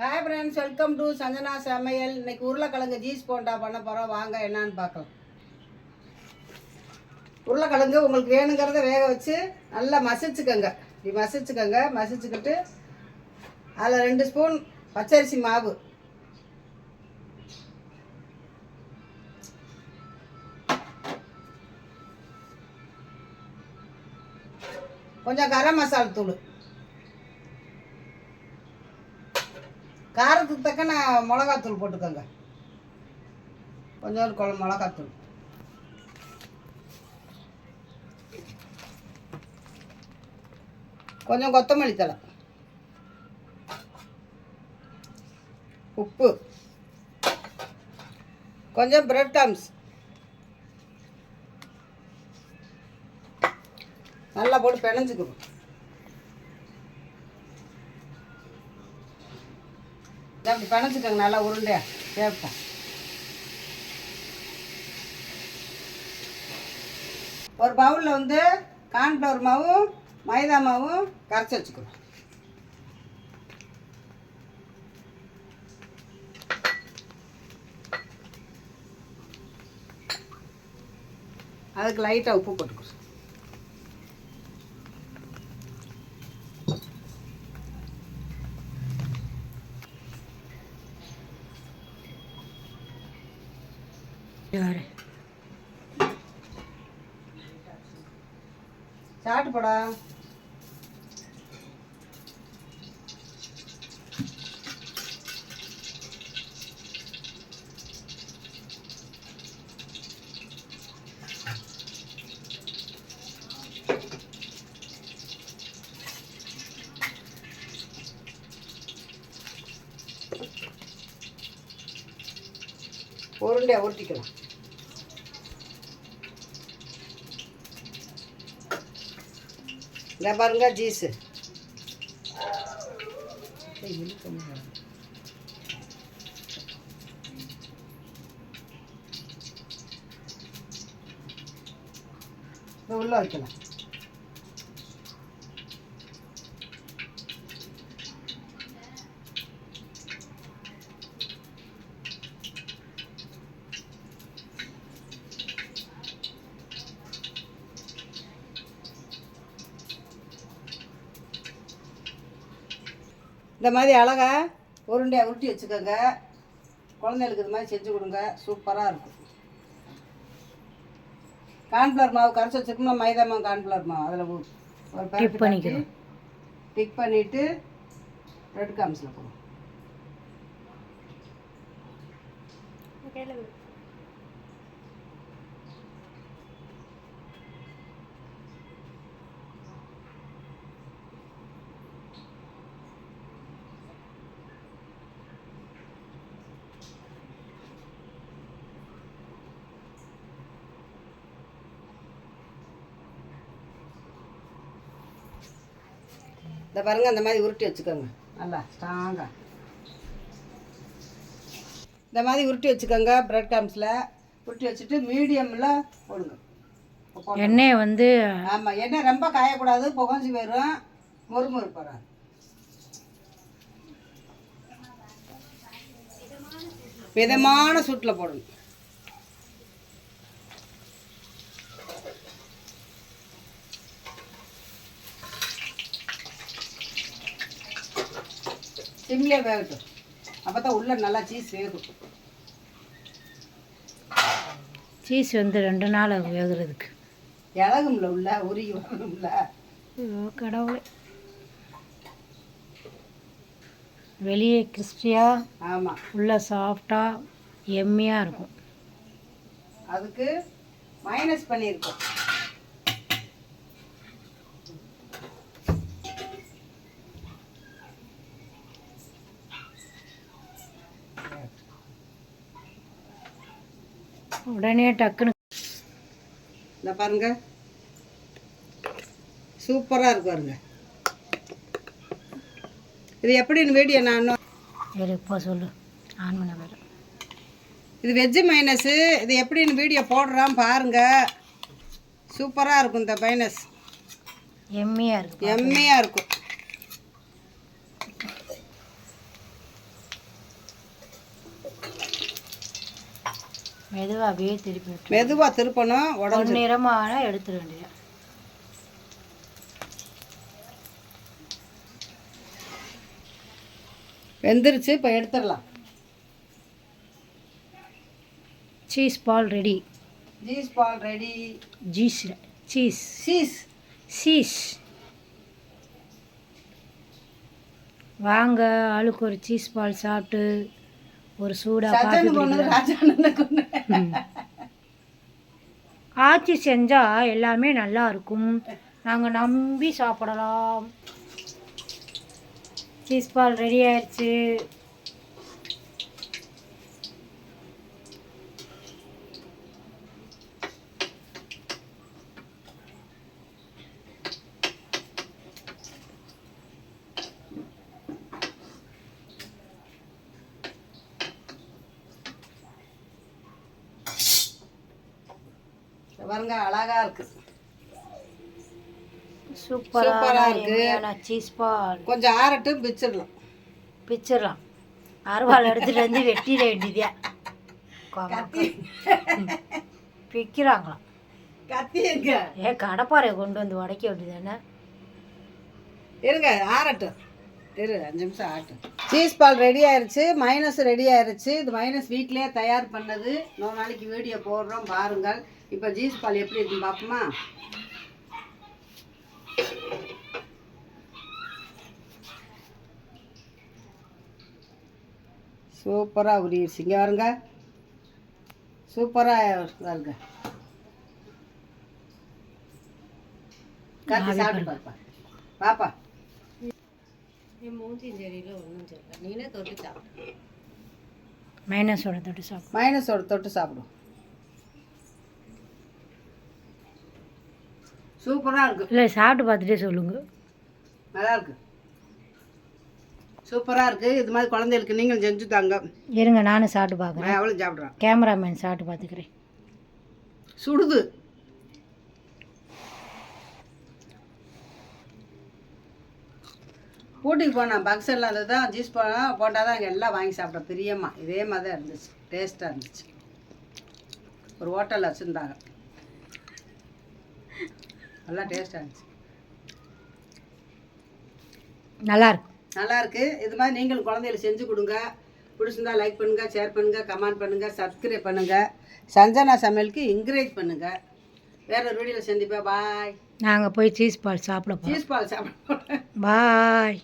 Hi friends, welcome to Sanjana சமையல். இன்னைக்கு உருளைக்கிழங்கு ஜீஸ் போண்டா பண்ண போகிறோம். வாங்க என்னன்னு பார்க்கலாம். உருளைக்கிழங்கு உங்களுக்கு வேணுங்கிறத வேக வச்சு நல்லா மசிச்சுக்கோங்க. இப்படி மசிச்சுக்கிட்டு அதில் 2 ஸ்பூன் பச்சரிசி மாவு, கொஞ்சம் கரம் மசாலா தூள், காரத்துக்கு தக்கன மிளகாத்தூள் போட்டுக்கோங்க, கொஞ்சோண்டு மிளகாத்தூள், கொஞ்சம் கொத்தமல்லி தழை, உப்பு, கொஞ்சம் பிரெட் க்ரம்ஸ், நல்லா போட்டு பிணைஞ்சுக்கணும். அப்படி பிணைச்சிக்கோங்க நல்லா உருண்டையா சேப்பா. ஒரு பவுலில் வந்து கார்ன்ஃப்ளவர் மாவும் மைதா மாவும் கரைச்சி வச்சுக்கணும். அதுக்கு லைட்டாக உப்பு போட்டுக்கணும். சாட்டு போடா. உருண்டையா உருட்டிக்கலாம். இந்த பாருங்க ஜீஸு. உள்ள வைக்கலாம். இந்த மாதிரி அழகா உருண்டையாக உருட்டி வச்சுக்கோங்க. குழந்தைகளுக்கு இது மாதிரி செஞ்சு கொடுங்க, சூப்பராக இருக்கும். கார்ன்ஃப்ளவர் மாவு கரைச்சி வச்சுருக்கோம்னா மைதா மாவு கார்ன்ஃப்ளவர் மாவு அதில் ஒரு பேக்கெட் டிக் பண்ணிவிட்டு பிரெட் க்ரம்ஸில் போடும். இந்த பாருங்க, அந்த மாதிரி உருட்டி வச்சுக்கோங்க. நல்லா ஸ்ட்ராங்காக இந்த மாதிரி உருட்டி வச்சுக்கோங்க. பிரெட் க்ரம்ஸில் உருட்டி வச்சுட்டு மீடியமில் போடுங்க. எண்ணெய் வந்து ஆமாம், எண்ணெய் ரொம்ப காயக்கூடாது, புகஞ்சி வரும், மொறுமொறு போடாது. மிதமான சூட்டில் போடணும். சிம்லே வேகட்டும், அப்போ தான் உள்ள நல்லா சீஸ் வேகும். சீஸ் வந்து 2 நாள் வேகிறதுக்கு இலகும்ல உள்ள உருகி வரணும்ல. கடவுளே, வெளியே கிறிஸ்பியாக, ஆமாம், உள்ள சாஃப்டாக எம்மியாக இருக்கும். அதுக்கு மைனஸ் பண்ணியிருக்கோம். உடனே டக்குன்னு இந்த பாருங்க, சூப்பராக இருக்கு பாருங்க. இது எப்படின்னு வீடியோ நான் இப்போ சொல்லு, ஆன் பண்ண வேறு. இது வெஜ்ஜு மைனஸு. இது எப்படின்னு வீடியோ போடுறான் பாருங்க. சூப்பராக இருக்கும் இந்த மைனஸ், எம்மியாக இருக்கும், எம்மியாக இருக்கும். மெதுவாக அப்படியே திருப்பி விட்டு மெதுவாக திருப்பணும். உடம்பு நிறமான எடுத்துட வேண்டியது. வெந்துருச்சு. இப்போ எடுத்துடலாம். Cheese ball ready. Cheese ball ready. Cheese cheese cheese வாங்க, ஆளுக்கு ஒரு சீஸ் பால் சாப்பிட்டு ஒரு ஆச்சி செஞ்சால் எல்லாமே நல்லா இருக்கும். நாங்கள் நம்பி சாப்பிடலாம். சீஸ் பால் ரெடி ஆயிடுச்சு. பாருங்க, அழகா இருக்கு. சூப்பரா இருக்கு. சீஸ் பால் கொஞ்சம் ஆறட்டும், பிச்சிடலாம். அருவாள் எடுத்துட்டு வந்து வெட்டிட வேண்டியதா. பிக்கிறாங்களாம். கத்தி எங்க? கடப்பாறை கொண்டு வந்து உடைக்க வேண்டியதானே. இருங்க, ஆறட்டும். 5 நிமிஷம் ஆகட்டும். சீஸ் பால் ரெடி ஆயிருச்சு. மைனஸ் ரெடி ஆயிருச்சு. இது மைனஸ் வீட்டிலே தயார் பண்ணது. இன்னொரு நாளைக்கு வீடியோ போடுறோம், பாருங்கள். இப்போ சீஸ் பால் எப்படி இருக்குன்னு பார்ப்போமா? சூப்பராக உரியிருச்சு. இங்கே வருங்க, சூப்பராக வருங்க. காத்தி சாப்பிட்டு பாப்பா. பாப்பா மூஞ்சியும் சரியில்லை, ஒன்றும் சரியில்லை. நீனே தொட்டு சாப்பிடு. மைனஸோட தொட்டு சாப்பிடும். சூப்பராக இருக்கு. இல்லை, சாப்பிட்டு பார்த்துட்டே சொல்லுங்க. நல்லா இருக்கு, சூப்பராக இருக்குது. இது மாதிரி குழந்தைகளுக்கு நீங்கள் செஞ்சு தாங்க. இருங்க, நானும் சாப்பிட்டு பார்க்குறேன். அவளும் சாப்பிட்றான். கேமராமேன் சாப்பிட்டு பார்த்துக்கிறேன். சுடுது. ஊட்டிக்கு போனேன், பக்ஸெல்லாம் அது தான் ஜூஸ் போட்டால் தான் அங்கே எல்லாம் வாங்கி சாப்பிட்டோம். பிரியமா இதே மாதிரி தான் இருந்துச்சு. டேஸ்ட்டாக இருந்துச்சு. ஒரு ஹோட்டலில் வச்சுருந்தாங்க. நல்லா டேஸ்ட்டாக இருந்துச்சு. நல்லா இருக்கு. இது மாதிரி நீங்களும் குழந்தைகளுக்கு செஞ்சு கொடுங்க. பிடிச்சிருந்தா லைக் பண்ணுங்கள், ஷேர் பண்ணுங்கள், கமெண்ட் பண்ணுங்கள், சப்ஸ்கிரைப் பண்ணுங்கள். சஞ்சனா சமையலுக்கு என்கரேஜ் பண்ணுங்கள். வேற ஒரு வீடியோவில் சந்திப்பேன். பாய். நாங்கள் போய் சீஸ் பால் சாப்பிட போகிறோம். சீஸ் பால் சாப்பிட பாய்.